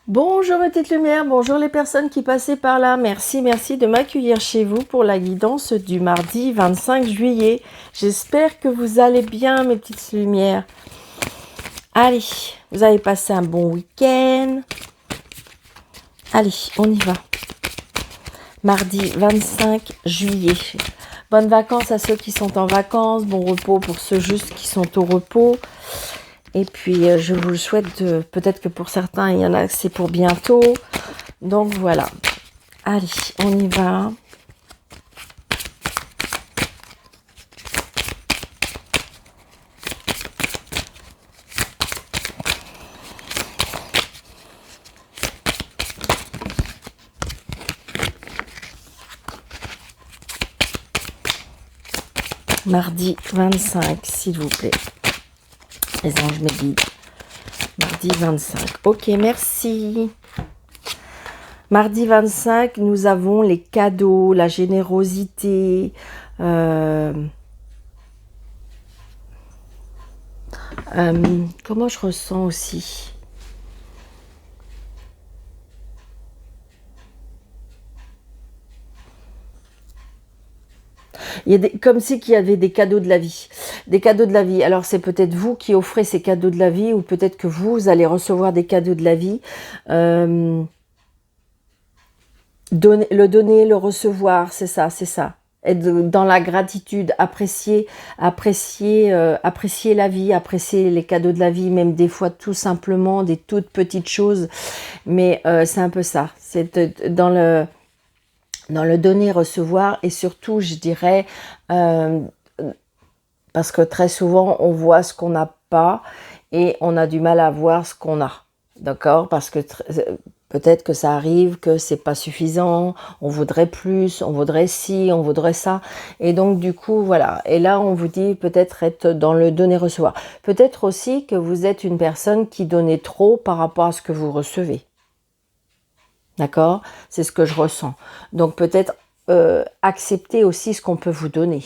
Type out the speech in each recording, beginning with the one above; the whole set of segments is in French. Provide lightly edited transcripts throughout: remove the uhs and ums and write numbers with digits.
Bonjour mes petites lumières, bonjour les personnes qui passaient par là. Merci de m'accueillir chez vous pour la guidance du mardi 25 juillet. J'espère que vous allez bien mes petites lumières. Allez, vous avez passé un bon week-end. Allez, on y va. Mardi 25 juillet. Bonnes vacances à ceux qui sont en vacances, bon repos pour ceux juste qui sont au repos. Et puis, je vous le souhaite, peut-être que pour certains, il y en a, c'est pour bientôt. Donc, voilà. Allez, on y va. Mardi 25, s'il vous plaît. Les anges me guident. Mardi 25. Ok, merci. Mardi 25, nous avons les cadeaux, la générosité. Comment je ressens aussi? Il y a comme si qu'il y avait des cadeaux de la vie. Des cadeaux de la vie. Alors, c'est peut-être vous qui offrez ces cadeaux de la vie ou peut-être que vous allez recevoir des cadeaux de la vie. Le donner, le recevoir, c'est ça, c'est ça. Être dans la gratitude, apprécier la vie, apprécier les cadeaux de la vie, même des fois tout simplement des toutes petites choses. Mais c'est un peu ça. C'est dans le donner, recevoir et surtout, je dirais, parce que très souvent, on voit ce qu'on n'a pas et on a du mal à voir ce qu'on a. D'accord? Parce que peut-être que ça arrive, que c'est pas suffisant, on voudrait plus, on voudrait ci, on voudrait ça. Et donc, du coup, voilà. Et là, on vous dit peut-être être dans le donner-recevoir. Peut-être aussi que vous êtes une personne qui donnait trop par rapport à ce que vous recevez. D'accord? C'est ce que je ressens. Donc, peut-être accepter aussi ce qu'on peut vous donner.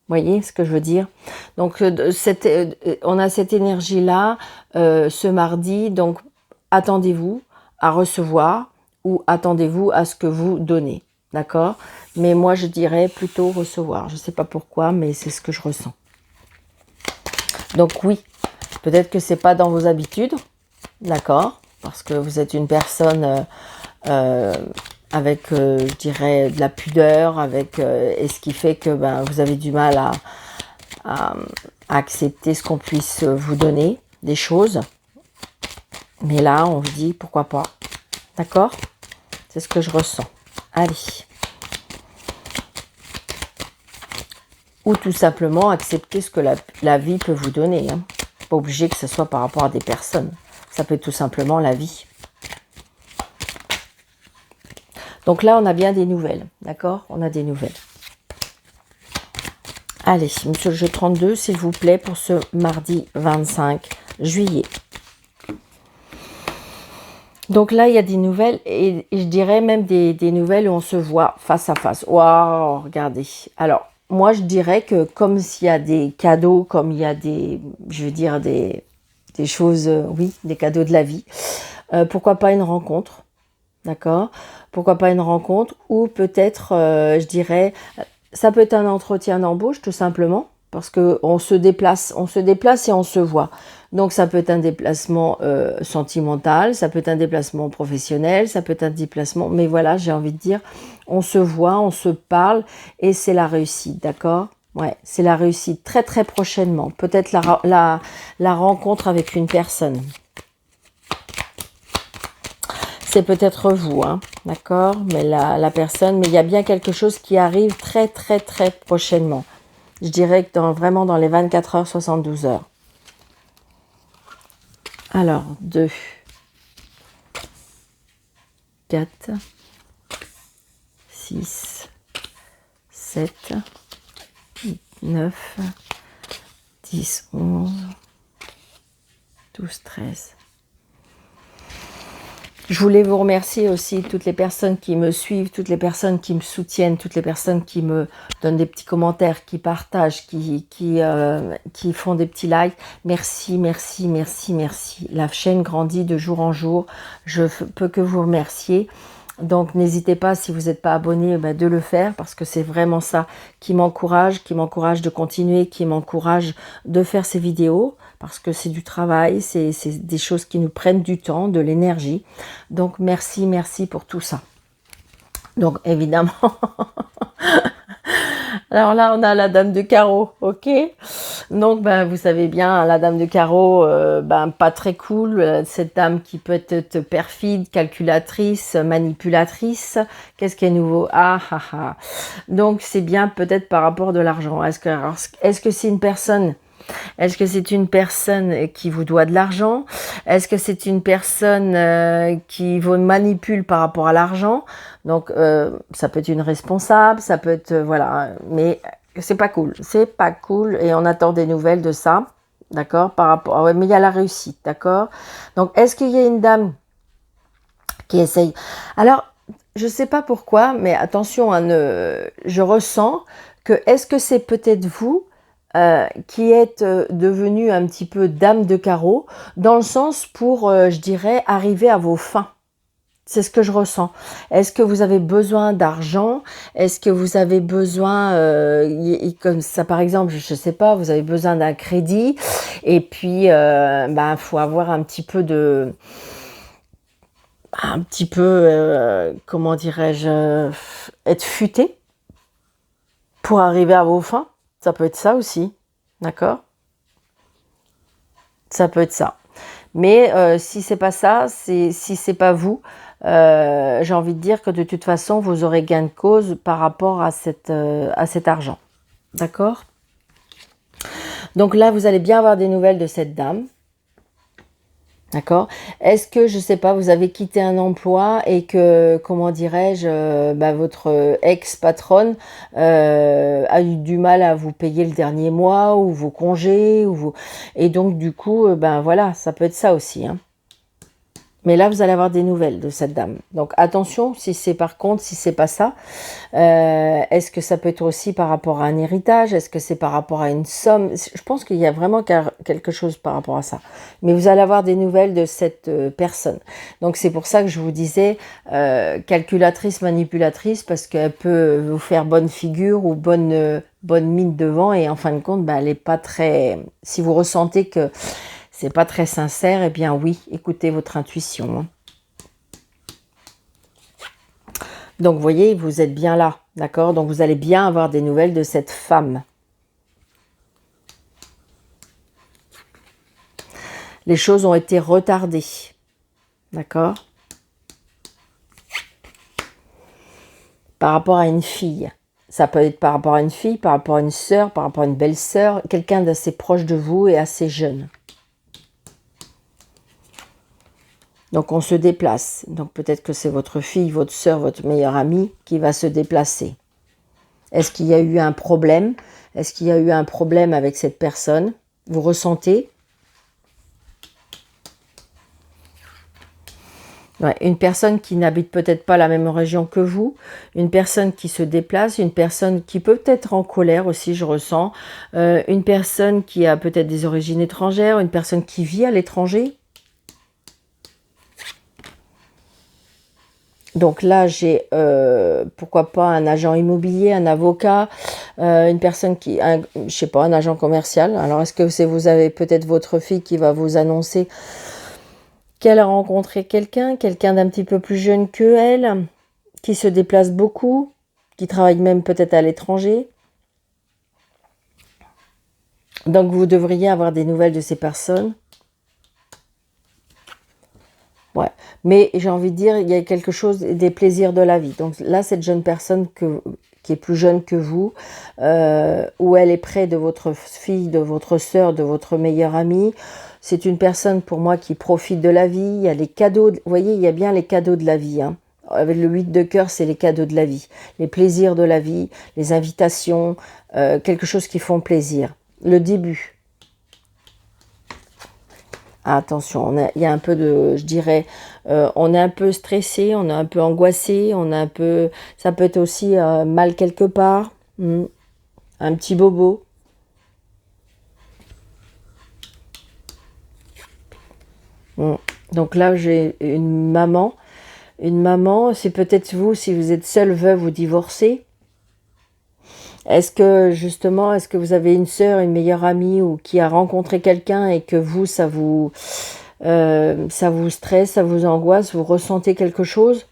Voyez ce que je veux dire? Donc, on a cette énergie-là ce mardi. Donc, attendez-vous à recevoir ou attendez-vous à ce que vous donnez. D'accord? Mais moi, je dirais plutôt recevoir. Je ne sais pas pourquoi, mais c'est ce que je ressens. Donc, oui, peut-être que ce n'est pas dans vos habitudes. D'accord? Parce que vous êtes une personne avec, je dirais, de la pudeur, et ce qui fait que vous avez du mal à accepter ce qu'on puisse vous donner, des choses. Mais là, on vous dit pourquoi pas. D'accord? C'est ce que je ressens. Allez. Ou tout simplement accepter ce que la vie peut vous donner. Pas obligé que ce soit par rapport à des personnes. Ça peut être tout simplement la vie. Donc là, on a bien des nouvelles. D'accord? On a des nouvelles. Allez, monsieur le jeu 32, s'il vous plaît, pour ce mardi 25 juillet. Donc là, il y a des nouvelles, et je dirais même des nouvelles où on se voit face à face. Waouh, regardez. Alors, moi, je dirais que comme s'il y a des cadeaux, comme il y a des choses, oui, des cadeaux de la vie, pourquoi pas une rencontre, d'accord? Pourquoi pas une rencontre, ou peut-être, je dirais, ça peut être un entretien d'embauche, tout simplement, parce qu'on se déplace et on se voit. Donc, ça peut être un déplacement sentimental, ça peut être un déplacement professionnel, ça peut être un déplacement... Mais voilà, j'ai envie de dire, on se voit, on se parle, et c'est la réussite, d'accord? Ouais, c'est la réussite très très prochainement. Peut-être la rencontre avec une personne. C'est peut-être vous, d'accord? Mais la personne, mais il y a bien quelque chose qui arrive très très très prochainement. Je dirais que vraiment dans les 24 heures, 72 heures. Alors, 2, 4, 6, 7, 9, 10, 11, 12, 13, Je voulais vous remercier aussi toutes les personnes qui me suivent, toutes les personnes qui me soutiennent, toutes les personnes qui me donnent des petits commentaires, qui partagent, qui font des petits likes. Merci, merci, merci, merci. La chaîne grandit de jour en jour. Je peux que vous remercier. Donc n'hésitez pas, si vous n'êtes pas abonné, de le faire, parce que c'est vraiment ça qui m'encourage de continuer, qui m'encourage de faire ces vidéos, parce que c'est du travail, c'est des choses qui nous prennent du temps, de l'énergie. Donc merci, merci pour tout ça. Donc évidemment, alors là on a la dame de carreau, ok. Donc vous savez bien, la dame de carreau, pas très cool, cette dame qui peut être perfide, calculatrice, manipulatrice. Qu'est-ce qui est nouveau? Donc c'est bien peut-être par rapport de l'argent. Est-ce que c'est une personne? Est-ce que c'est une personne qui vous doit de l'argent? Est-ce que c'est une personne qui vous manipule par rapport à l'argent? Donc, ça peut être une responsable, ça peut être... voilà, mais c'est pas cool. C'est pas cool et on attend des nouvelles de ça, d'accord? Par rapport... ouais, mais il y a la réussite, d'accord? Donc, est-ce qu'il y a une dame qui essaye? Alors, je sais pas pourquoi, mais attention, je ressens que... Est-ce que c'est peut-être vous qui êtes devenu un petit peu dame de carreau, dans le sens pour, je dirais, arriver à vos fins. C'est ce que je ressens. Est-ce que vous avez besoin d'argent? Est-ce que vous avez besoin, comme ça par exemple, je ne sais pas, vous avez besoin d'un crédit, et puis faut avoir un petit peu de... comment dirais-je, être futé pour arriver à vos fins. Ça peut être ça aussi, d'accord? Ça peut être ça. Mais si c'est pas ça, si c'est pas vous, j'ai envie de dire que de toute façon, vous aurez gain de cause par rapport à cet argent. D'accord? Donc là, vous allez bien avoir des nouvelles de cette dame. D'accord? Est-ce que, je sais pas, vous avez quitté un emploi et que, comment dirais-je, votre ex-patronne a eu du mal à vous payer le dernier mois ou vos congés, et donc du coup, voilà, ça peut être ça aussi, hein. Mais là, vous allez avoir des nouvelles de cette dame. Donc attention, si c'est pas ça, est-ce que ça peut être aussi par rapport à un héritage? Est-ce que c'est par rapport à une somme? Je pense qu'il y a vraiment quelque chose par rapport à ça. Mais vous allez avoir des nouvelles de cette personne. Donc c'est pour ça que je vous disais calculatrice, manipulatrice, parce qu'elle peut vous faire bonne figure ou bonne mine devant, et en fin de compte, elle n'est pas très... Si vous ressentez que c'est pas très sincère, eh bien oui, écoutez votre intuition, hein. Donc, vous voyez, vous êtes bien là, d'accord? Donc, vous allez bien avoir des nouvelles de cette femme. Les choses ont été retardées, d'accord? Par rapport à une fille. Ça peut être par rapport à une fille, par rapport à une sœur, par rapport à une belle-sœur, quelqu'un d'assez proche de vous et assez jeune. Donc, on se déplace. Donc, peut-être que c'est votre fille, votre sœur, votre meilleure amie qui va se déplacer. Est-ce qu'il y a eu un problème? Est-ce qu'il y a eu un problème avec cette personne? Vous ressentez? Ouais, une personne qui n'habite peut-être pas la même région que vous, une personne qui se déplace, une personne qui peut être en colère aussi, je ressens, une personne qui a peut-être des origines étrangères, une personne qui vit à l'étranger. Donc là, j'ai, pourquoi pas, un agent immobilier, un avocat, une personne qui, je sais pas, un agent commercial. Alors, est-ce que vous avez peut-être votre fille qui va vous annoncer qu'elle a rencontré quelqu'un d'un petit peu plus jeune que elle, qui se déplace beaucoup, qui travaille même peut-être à l'étranger. Donc, vous devriez avoir des nouvelles de ces personnes. Ouais, mais j'ai envie de dire, il y a quelque chose des plaisirs de la vie. Donc là, cette jeune personne qui est plus jeune que vous, où elle est près de votre fille, de votre sœur, de votre meilleure amie, c'est une personne pour moi qui profite de la vie. Il y a les cadeaux, vous voyez, il y a bien les cadeaux de la vie, hein. Avec le 8 de cœur, c'est les cadeaux de la vie, les plaisirs de la vie, les invitations, quelque chose qui font plaisir. Le début. Attention, il y a un peu de, je dirais, on est un peu stressé, on est un peu angoissé, on est un peu, ça peut être aussi mal quelque part, un petit bobo. Donc là, j'ai une maman. Une maman, c'est peut-être vous, si vous êtes seule, veuve ou divorcée. Est-ce que justement, est-ce que vous avez une sœur, une meilleure amie ou qui a rencontré quelqu'un et que vous, ça vous stresse, ça vous angoisse, vous ressentez quelque chose?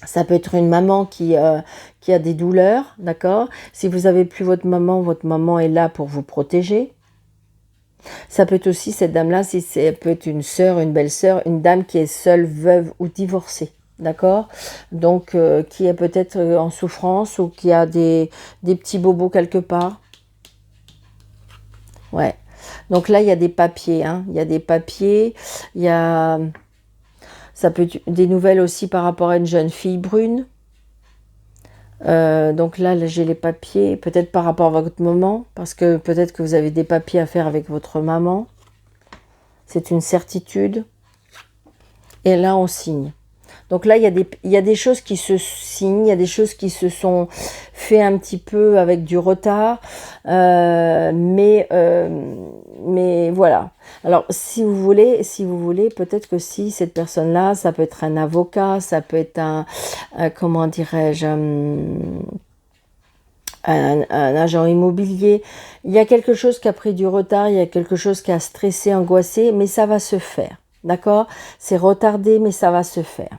Ça peut être une maman qui a des douleurs, d'accord? Si vous avez plus votre maman est là pour vous protéger. Ça peut être aussi cette dame-là, si c'est peut être une sœur, une belle-sœur, une dame qui est seule, veuve ou divorcée. D'accord? Donc, qui est peut-être en souffrance ou qui a des petits bobos quelque part. Ouais. Donc là, il y a des papiers. Hein. Il y a des papiers. Il y a... Ça peut être des nouvelles aussi par rapport à une jeune fille brune. Donc là j'ai les papiers. Peut-être par rapport à votre maman. Parce que peut-être que vous avez des papiers à faire avec votre maman. C'est une certitude. Et là, on signe. Donc là, il y a des choses qui se signent, il y a des choses qui se sont fait un petit peu avec du retard, mais voilà. Alors, si vous voulez, peut-être que si cette personne-là, ça peut être un avocat, ça peut être comment dirais-je, un agent immobilier. Il y a quelque chose qui a pris du retard, il y a quelque chose qui a stressé, angoissé, mais ça va se faire. D'accord? C'est retardé, mais ça va se faire.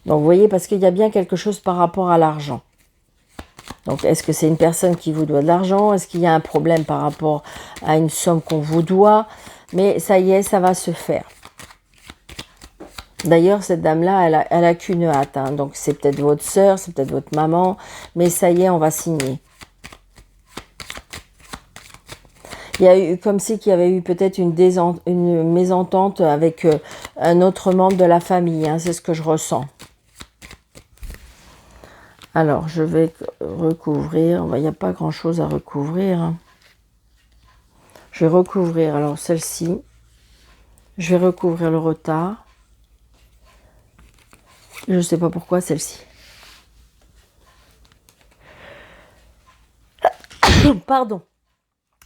Donc, vous voyez, parce qu'il y a bien quelque chose par rapport à l'argent. Donc, est-ce que c'est une personne qui vous doit de l'argent? Est-ce qu'il y a un problème par rapport à une somme qu'on vous doit? Mais ça y est, ça va se faire. D'ailleurs, cette dame-là, elle a qu'une hâte. Hein. Donc, c'est peut-être votre sœur, c'est peut-être votre maman. Mais ça y est, on va signer. Il y a eu comme si qu'il y avait eu peut-être une mésentente avec un autre membre de la famille. Hein. C'est ce que je ressens. Alors, je vais recouvrir. Il n'y a pas grand-chose à recouvrir. Hein. Je vais recouvrir alors celle-ci. Je vais recouvrir le retard. Je ne sais pas pourquoi celle-ci. Pardon.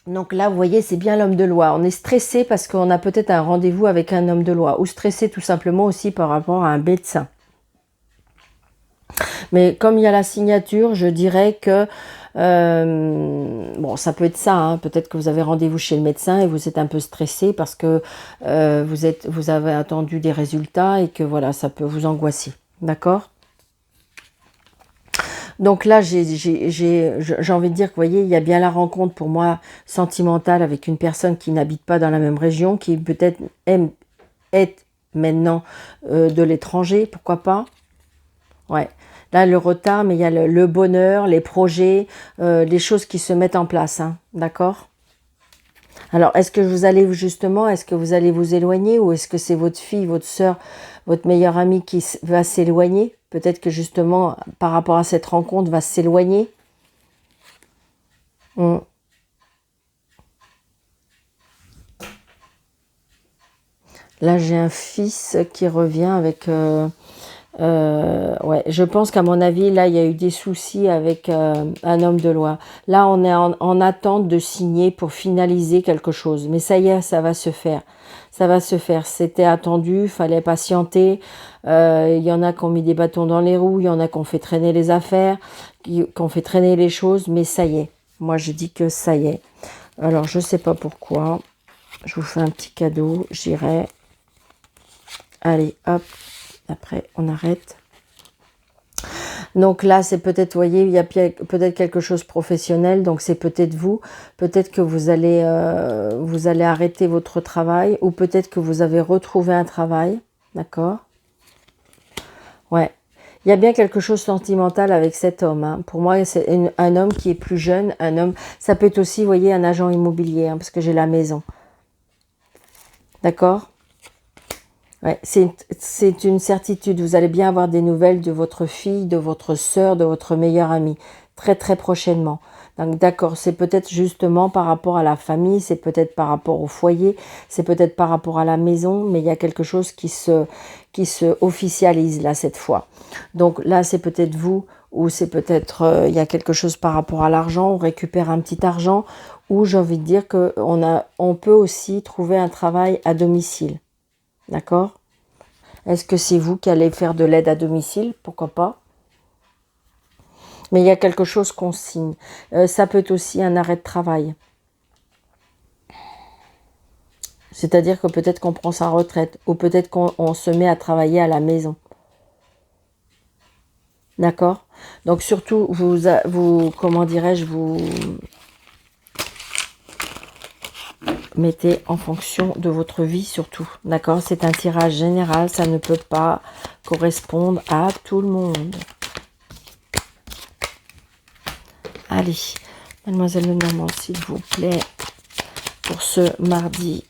Donc là, vous voyez, c'est bien l'homme de loi. On est stressé parce qu'on a peut-être un rendez-vous avec un homme de loi. Ou stressé tout simplement aussi par rapport à un médecin. Mais comme il y a la signature, je dirais que, bon, ça peut être ça, hein, peut-être que vous avez rendez-vous chez le médecin et vous êtes un peu stressé parce que vous avez attendu des résultats et que voilà, ça peut vous angoisser, d'accord? Donc là, j'ai envie de dire que, vous voyez, il y a bien la rencontre pour moi sentimentale avec une personne qui n'habite pas dans la même région, qui peut-être aime être maintenant de l'étranger, pourquoi pas? Ouais. Là, le retard, mais il y a le bonheur, les projets, les choses qui se mettent en place, hein, d'accord? Alors, est-ce que est-ce que vous allez vous éloigner ou est-ce que c'est votre fille, votre sœur, votre meilleure amie qui va s'éloigner? Peut-être que justement, par rapport à cette rencontre, va s'éloigner. Là, j'ai un fils qui revient avec... ouais, je pense qu'à mon avis, là, il y a eu des soucis avec un homme de loi. Là, on est en attente de signer pour finaliser quelque chose. Mais ça y est, ça va se faire. Ça va se faire. C'était attendu, fallait patienter. Il y en a qui ont mis des bâtons dans les roues, il y en a qui ont fait traîner les affaires, qui ont fait traîner les choses, mais ça y est. Moi, je dis que ça y est. Alors, je sais pas pourquoi. Je vous fais un petit cadeau, j'irai. Allez, hop. Après, on arrête. Donc là, c'est peut-être, vous voyez, il y a peut-être quelque chose de professionnel. Donc, c'est peut-être vous. Peut-être que vous allez arrêter votre travail. Ou peut-être que vous avez retrouvé un travail. D'accord? Ouais. Il y a bien quelque chose de sentimental avec cet homme. Hein. Pour moi, c'est un homme qui est plus jeune. Un homme, ça peut être aussi, vous voyez, un agent immobilier. Hein, parce que j'ai la maison. D'accord? Ouais, c'est une certitude. Vous allez bien avoir des nouvelles de votre fille, de votre sœur, de votre meilleure amie. Très, très prochainement. Donc d'accord, c'est peut-être justement par rapport à la famille, c'est peut-être par rapport au foyer, c'est peut-être par rapport à la maison, mais il y a quelque chose qui se officialise là cette fois. Donc là, c'est peut-être vous, ou c'est peut-être il y a quelque chose par rapport à l'argent, on récupère un petit argent, ou j'ai envie de dire on peut aussi trouver un travail à domicile. D'accord? Est-ce que c'est vous qui allez faire de l'aide à domicile? Pourquoi pas? Mais il y a quelque chose qu'on signe. Ça peut être aussi un arrêt de travail. C'est-à-dire que peut-être qu'on prend sa retraite, ou peut-être qu'on se met à travailler à la maison. D'accord? Donc surtout, vous comment dirais-je, vous mettez en fonction de votre vie surtout. D'accord? C'est un tirage général, ça ne peut pas correspondre à tout le monde. Allez, mademoiselle Lenormand, s'il vous plaît, pour ce mardi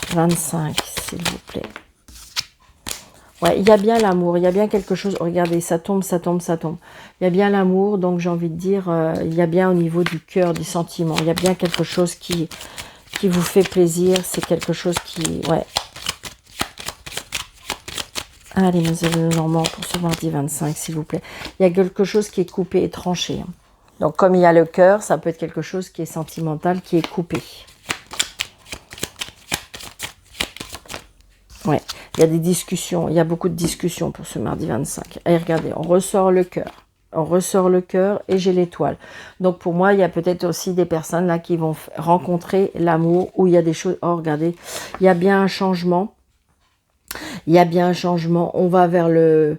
25, s'il vous plaît. Ouais, il y a bien l'amour, il y a bien quelque chose. Regardez, ça tombe, ça tombe, ça tombe. Il y a bien l'amour, donc j'ai envie de dire, il y a bien au niveau du cœur, des sentiments. Il y a bien quelque chose qui vous fait plaisir. C'est quelque chose qui... Ouais. Allez, mademoiselle Normand, pour ce mardi 25, s'il vous plaît. Il y a quelque chose qui est coupé et tranché. Donc, comme il y a le cœur, ça peut être quelque chose qui est sentimental, qui est coupé. Ouais, il y a des discussions, il y a beaucoup de discussions pour ce mardi 25. Et regardez, on ressort le cœur. On ressort le cœur et j'ai l'étoile. Donc pour moi, il y a peut-être aussi des personnes là qui vont rencontrer l'amour, où il y a des choses... Oh, regardez, il y a bien un changement. Il y a bien un changement. On va vers le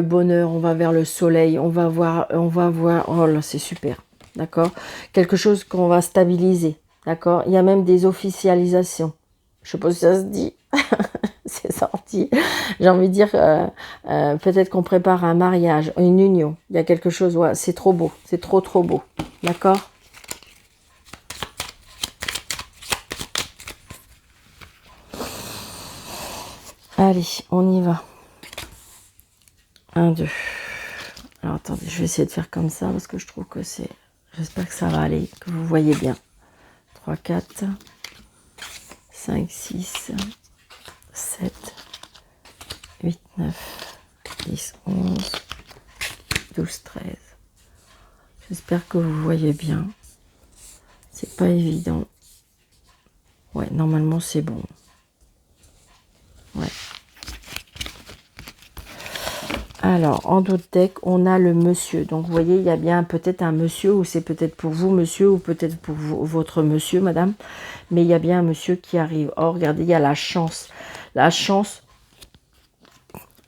bonheur, on va vers le soleil, on va voir... Oh là, c'est super, d'accord? Quelque chose qu'on va stabiliser, d'accord? Il y a même des officialisations. Je sais pas si ça se dit. C'est sorti. J'ai envie de dire, peut-être qu'on prépare un mariage, une union. Il y a quelque chose, ouais, c'est trop beau. C'est trop, trop beau. D'accord? Allez, on y va. 1, 2. Alors, attendez, je vais essayer de faire comme ça parce que je trouve que c'est... J'espère que ça va aller, que vous voyez bien. 3, 4, 5, 6, 7, 8, 9, 10, 11, 12, 13. J'espère que vous voyez bien. C'est pas évident. Ouais, normalement c'est bon. Ouais. Alors, en d'autres decks, on a le monsieur. Donc, vous voyez, il y a bien peut-être un monsieur, ou c'est peut-être pour vous, monsieur, ou peut-être pour vous, votre monsieur, madame. Mais il y a bien un monsieur qui arrive. Oh, regardez, il y a la chance. La chance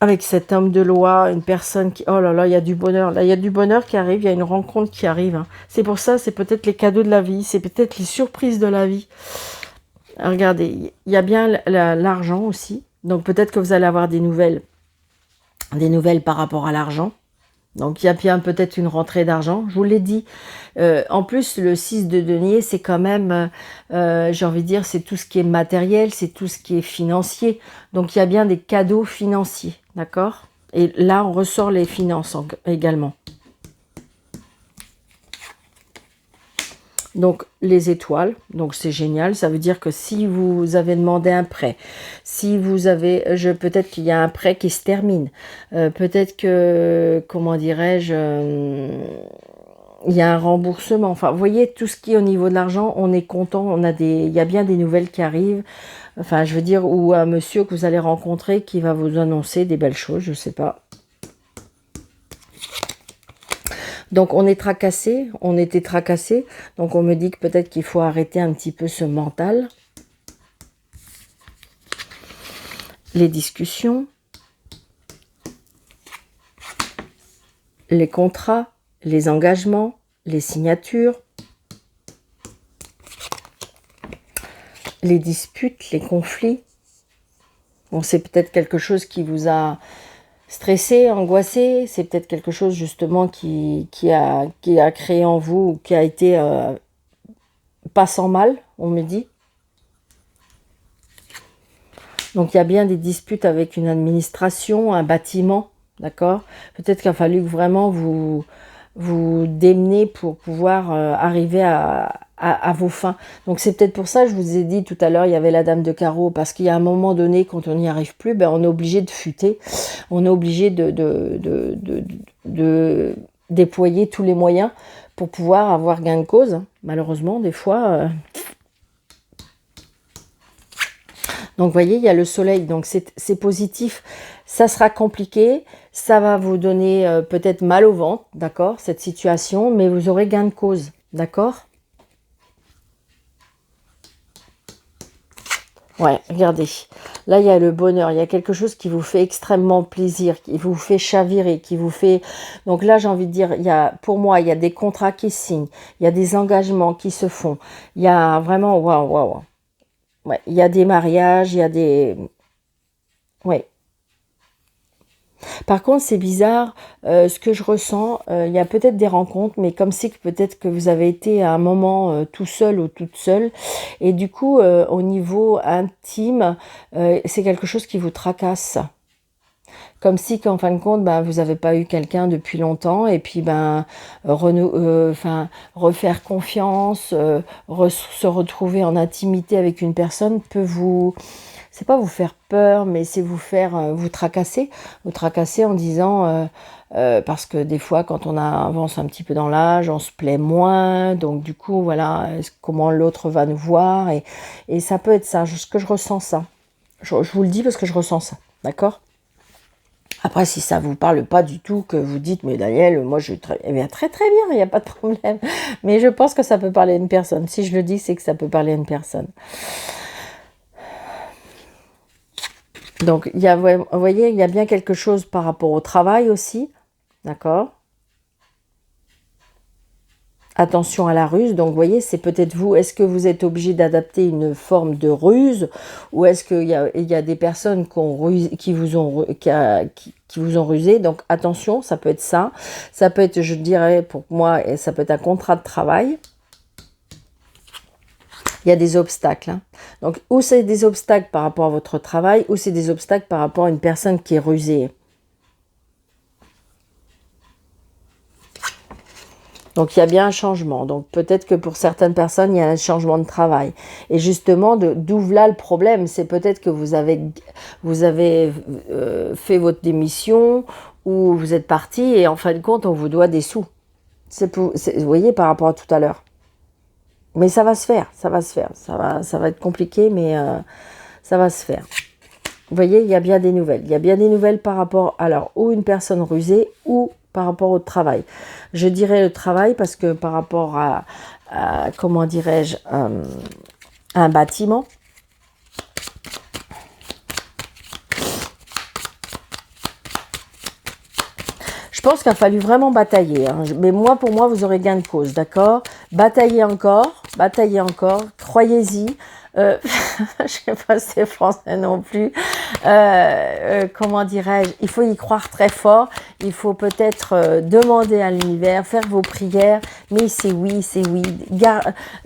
avec cet homme de loi, une personne qui... Oh là là, il y a du bonheur. Là, il y a du bonheur qui arrive, il y a une rencontre qui arrive. Hein. C'est pour ça, c'est peut-être les cadeaux de la vie, c'est peut-être les surprises de la vie. Regardez, il y a bien l'argent aussi. Donc, peut-être que vous allez avoir des nouvelles par rapport à l'argent. Donc, il y a bien peut-être une rentrée d'argent. Je vous l'ai dit. En plus, le 6 de denier, c'est quand même, j'ai envie de dire, c'est tout ce qui est matériel, c'est tout ce qui est financier. Donc, il y a bien des cadeaux financiers. D'accord? Et là, on ressort les finances également. Donc, les étoiles, donc c'est génial. Ça veut dire que si vous avez demandé un prêt, si vous avez, peut-être qu'il y a un prêt qui se termine, peut-être que, comment dirais-je, il y a un remboursement. Enfin, vous voyez, tout ce qui est au niveau de l'argent, on est content. Il y a bien des nouvelles qui arrivent. Enfin, je veux dire, ou un monsieur que vous allez rencontrer qui va vous annoncer des belles choses, je ne sais pas. Donc, on est tracassé, on était tracassé. Donc, on me dit que peut-être qu'il faut arrêter un petit peu ce mental. Les discussions. Les contrats, les engagements, les signatures. Les disputes, les conflits. Bon, c'est peut-être quelque chose qui vous a stressé, angoissé. C'est peut-être quelque chose justement qui a créé en vous, qui a été pas sans mal, on me dit. Donc, il y a bien des disputes avec une administration, un bâtiment, d'accord? Peut-être qu'il a fallu que vraiment vous vous démener pour pouvoir arriver à vos fins. Donc c'est peut-être pour ça que je vous ai dit tout à l'heure, il y avait la dame de carreau, parce qu'il y a un moment donné, quand on n'y arrive plus, ben, on est obligé de futer, on est obligé de déployer tous les moyens pour pouvoir avoir gain de cause. Malheureusement, des fois... Donc, vous voyez, il y a le soleil, donc c'est positif. Ça sera compliqué, ça va vous donner peut-être mal au ventre, d'accord, cette situation, mais vous aurez gain de cause, d'accord? Ouais, regardez. Là, il y a le bonheur, il y a quelque chose qui vous fait extrêmement plaisir, qui vous fait chavirer, qui vous fait... Donc là, j'ai envie de dire, pour moi, il y a des contrats qui se signent, il y a des engagements qui se font. Il y a vraiment... Waouh, waouh. Ouais, il y a des mariages, il y a des... Ouais. Par contre, c'est bizarre, ce que je ressens, il y a peut-être des rencontres, mais comme si peut-être que vous avez été à un moment tout seul ou toute seule, et du coup, au niveau intime, c'est quelque chose qui vous tracasse. Comme si qu'en fin de compte, ben, vous n'avez pas eu quelqu'un depuis longtemps, et puis ben, refaire confiance, se retrouver en intimité avec une personne peut vous... C'est pas vous faire peur, mais c'est vous faire vous tracasser en disant parce que des fois quand on avance un petit peu dans l'âge, on se plaît moins, donc du coup voilà comment l'autre va nous voir et ça peut être ça, ce que je ressens ça. Je vous le dis parce que je ressens ça, d'accord? Après, si ça vous parle pas du tout, que vous dites, mais Daniel, moi je eh bien, très très bien, il n'y a pas de problème. Mais je pense que ça peut parler à une personne. Si je le dis, c'est que ça peut parler à une personne. Donc, vous voyez, il y a bien quelque chose par rapport au travail aussi, d'accord? Attention à la ruse, donc vous voyez, c'est peut-être vous, est-ce que vous êtes obligé d'adapter une forme de ruse, ou est-ce il y a des personnes qui vous ont rusé, donc attention, ça peut être ça peut être, je dirais, pour moi, ça peut être un contrat de travail. Il y a des obstacles. Hein. Donc, ou c'est des obstacles par rapport à votre travail, ou c'est des obstacles par rapport à une personne qui est rusée. Donc, il y a bien un changement. Donc, peut-être que pour certaines personnes, il y a un changement de travail. Et justement, d'où là le problème, c'est peut-être que vous avez fait votre démission, ou vous êtes parti, et en fin de compte, on vous doit des sous. Vous voyez, par rapport à tout à l'heure. Mais ça va se faire, ça va se faire. Ça va être compliqué, mais ça va se faire. Vous voyez, il y a bien des nouvelles. Il y a bien des nouvelles par rapport, alors, ou une personne rusée, ou par rapport au travail. Je dirais le travail parce que par rapport à comment dirais-je, un bâtiment, je pense qu'il a fallu vraiment batailler. Hein. Mais moi, pour moi, vous aurez gain de cause, d'accord? Bataillez encore, croyez-y. Je ne sais pas si c'est français non plus. Comment dirais-je? Il faut y croire très fort. Il faut peut-être demander à l'univers, faire vos prières. Mais c'est oui, c'est oui.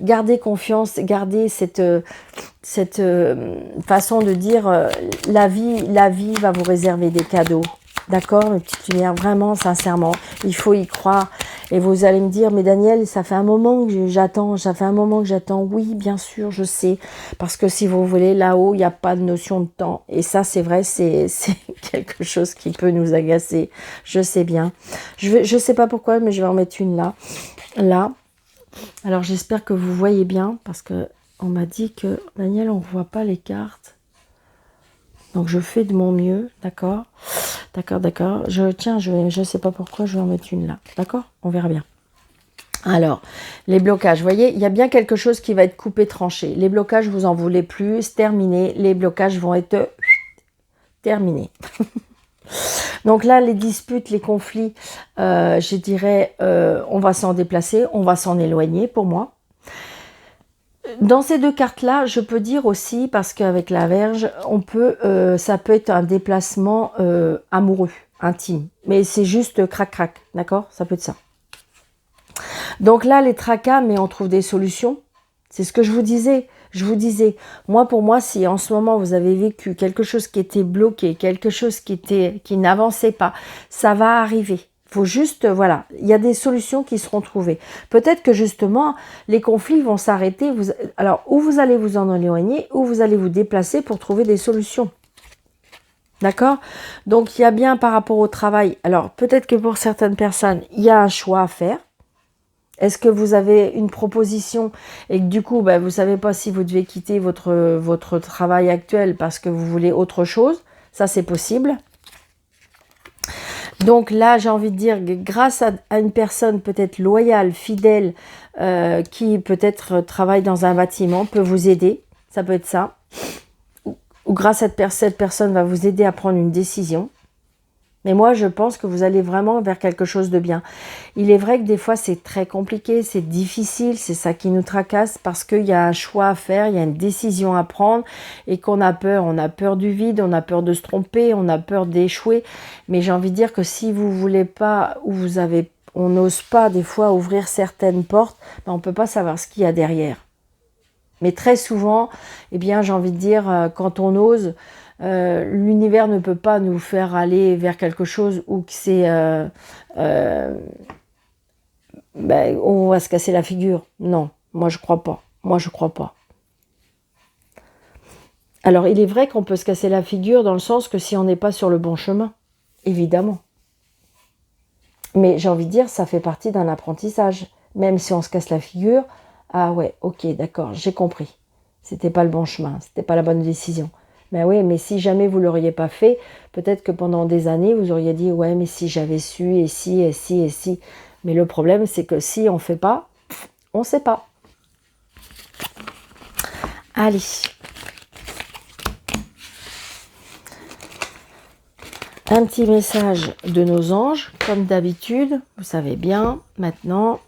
Gardez confiance, gardez cette façon de dire la vie va vous réserver des cadeaux. D'accord, mes petites lumières, vraiment, sincèrement, il faut y croire. Et vous allez me dire, mais Daniel, ça fait un moment que j'attends, Oui, bien sûr, je sais. Parce que si vous voulez, là-haut, il n'y a pas de notion de temps. Et ça, c'est vrai, c'est quelque chose qui peut nous agacer. Je sais bien. Je sais pas pourquoi, mais je vais en mettre une là. Là. Alors, j'espère que vous voyez bien, parce que on m'a dit que, Daniel, on ne voit pas les cartes. Donc, je fais de mon mieux, d'accord? D'accord. Je sais pas pourquoi, je vais en mettre une là. D'accord? On verra bien. Alors, les blocages, vous voyez, il y a bien quelque chose qui va être coupé, tranché. Les blocages, vous en voulez plus, c'est terminé. Les blocages vont être terminés. Donc là, les disputes, les conflits, je dirais, on va s'en déplacer, on va s'en éloigner pour moi. Dans ces deux cartes-là, je peux dire aussi, parce qu'avec la Vierge, ça peut être un déplacement amoureux, intime. Mais c'est juste crac-crac, d'accord? Ça peut être ça. Donc là, les tracas, mais on trouve des solutions. C'est ce que je vous disais. Moi, pour moi, si en ce moment, vous avez vécu quelque chose qui était bloqué, quelque chose qui n'avançait pas, ça va arriver. Faut juste, voilà, il y a des solutions qui seront trouvées. Peut-être que justement, les conflits vont s'arrêter. Alors, ou vous allez vous en éloigner, ou vous allez vous déplacer pour trouver des solutions. D'accord? Donc, il y a bien par rapport au travail. Alors, peut-être que pour certaines personnes, il y a un choix à faire. Est-ce que vous avez une proposition et que du coup, vous ne savez pas si vous devez quitter votre travail actuel parce que vous voulez autre chose? Ça, c'est possible. Donc là, j'ai envie de dire, grâce à une personne peut-être loyale, fidèle, qui peut-être travaille dans un bâtiment, peut vous aider. Ça peut être ça. Ou grâce à cette personne va vous aider à prendre une décision. Mais moi, je pense que vous allez vraiment vers quelque chose de bien. Il est vrai que des fois, c'est très compliqué, c'est difficile, c'est ça qui nous tracasse parce qu'il y a un choix à faire, il y a une décision à prendre et qu'on a peur. On a peur du vide, on a peur de se tromper, on a peur d'échouer. Mais j'ai envie de dire que si vous voulez pas ou on n'ose pas des fois ouvrir certaines portes, on ne peut pas savoir ce qu'il y a derrière. Mais très souvent, eh bien, j'ai envie de dire, quand on ose, l'univers ne peut pas nous faire aller vers quelque chose où c'est on va se casser la figure. Non, moi je crois pas. Moi je crois pas. Alors il est vrai qu'on peut se casser la figure dans le sens que si on n'est pas sur le bon chemin, évidemment. Mais j'ai envie de dire, ça fait partie d'un apprentissage. Même si on se casse la figure, ah ouais, ok, d'accord, j'ai compris. C'était pas le bon chemin, c'était pas la bonne décision. Ben oui, mais si jamais vous ne l'auriez pas fait, peut-être que pendant des années, vous auriez dit « Ouais, mais si j'avais su, et si, et si, et si. » Mais le problème, c'est que si on ne fait pas, on ne sait pas. Allez. Un petit message de nos anges, comme d'habitude. Vous savez bien, maintenant.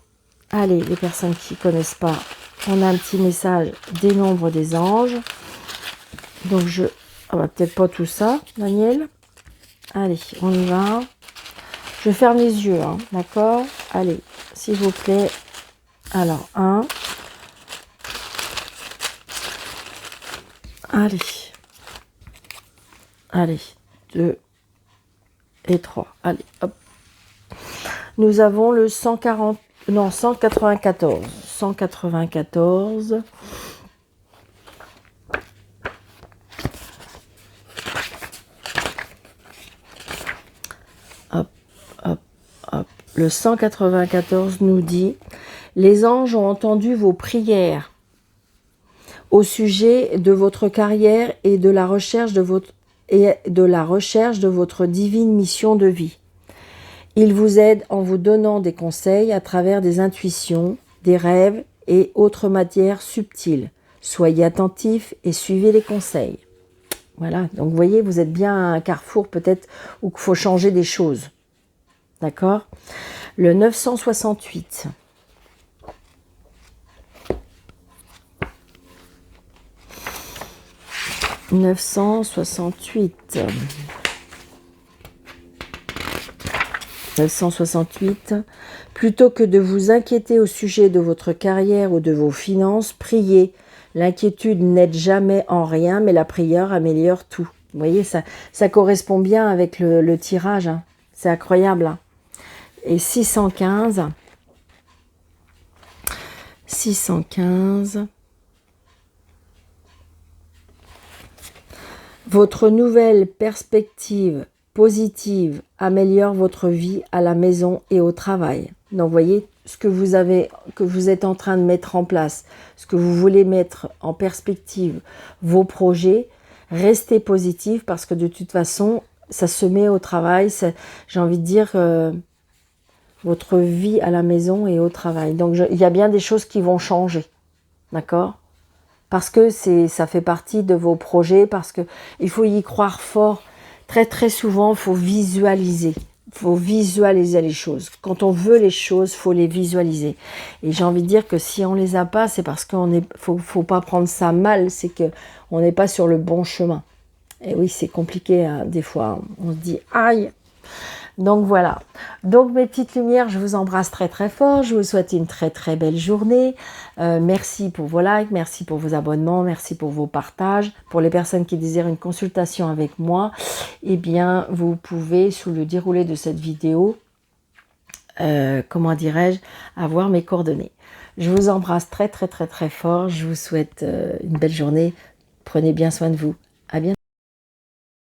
Allez, les personnes qui ne connaissent pas, on a un petit message des nombres des anges. Donc peut-être pas tout ça, Daniel. Allez, on y va. Je ferme les yeux, hein, d'accord? Allez, s'il vous plaît. Alors, 1. Allez. Allez, 2 et 3. Allez, hop. Nous avons le 194. 194. Le 194 nous dit « Les anges ont entendu vos prières au sujet de votre carrière et de la recherche de votre divine mission de vie. Ils vous aident en vous donnant des conseils à travers des intuitions, des rêves et autres matières subtiles. Soyez attentifs et suivez les conseils. » Voilà, donc vous voyez, vous êtes bien à un carrefour peut-être où il faut changer des choses. D'accord? Le 968. « 968. 968. Plutôt que de vous inquiéter au sujet de votre carrière ou de vos finances, priez. L'inquiétude n'aide jamais en rien, mais la prière améliore tout. » Vous voyez, ça correspond bien avec le tirage. Hein. C'est incroyable. Hein. Et 615. 615. Votre nouvelle perspective positive améliore votre vie à la maison et au travail. Donc, vous voyez, ce que vous êtes en train de mettre en place, ce que vous voulez mettre en perspective, vos projets, restez positif parce que de toute façon, ça se met au travail. J'ai envie de dire votre vie à la maison et au travail. Donc, il y a bien des choses qui vont changer. D'accord ? Parce que ça fait partie de vos projets, parce qu'il faut y croire fort. Très, très souvent, il faut visualiser. Il faut visualiser les choses. Quand on veut les choses, il faut les visualiser. Et j'ai envie de dire que si on ne les a pas, c'est parce faut pas prendre ça mal, c'est qu'on n'est pas sur le bon chemin. Et oui, c'est compliqué, hein, des fois. On se dit, aïe. Donc voilà, donc mes petites lumières, je vous embrasse très très fort, je vous souhaite une très très belle journée, merci pour vos likes, merci pour vos abonnements, merci pour vos partages. Pour les personnes qui désirent une consultation avec moi, eh bien vous pouvez, sous le déroulé de cette vidéo, comment dirais-je, avoir mes coordonnées. Je vous embrasse très très très très fort. Je vous souhaite une belle journée. Prenez bien soin de vous. À bientôt.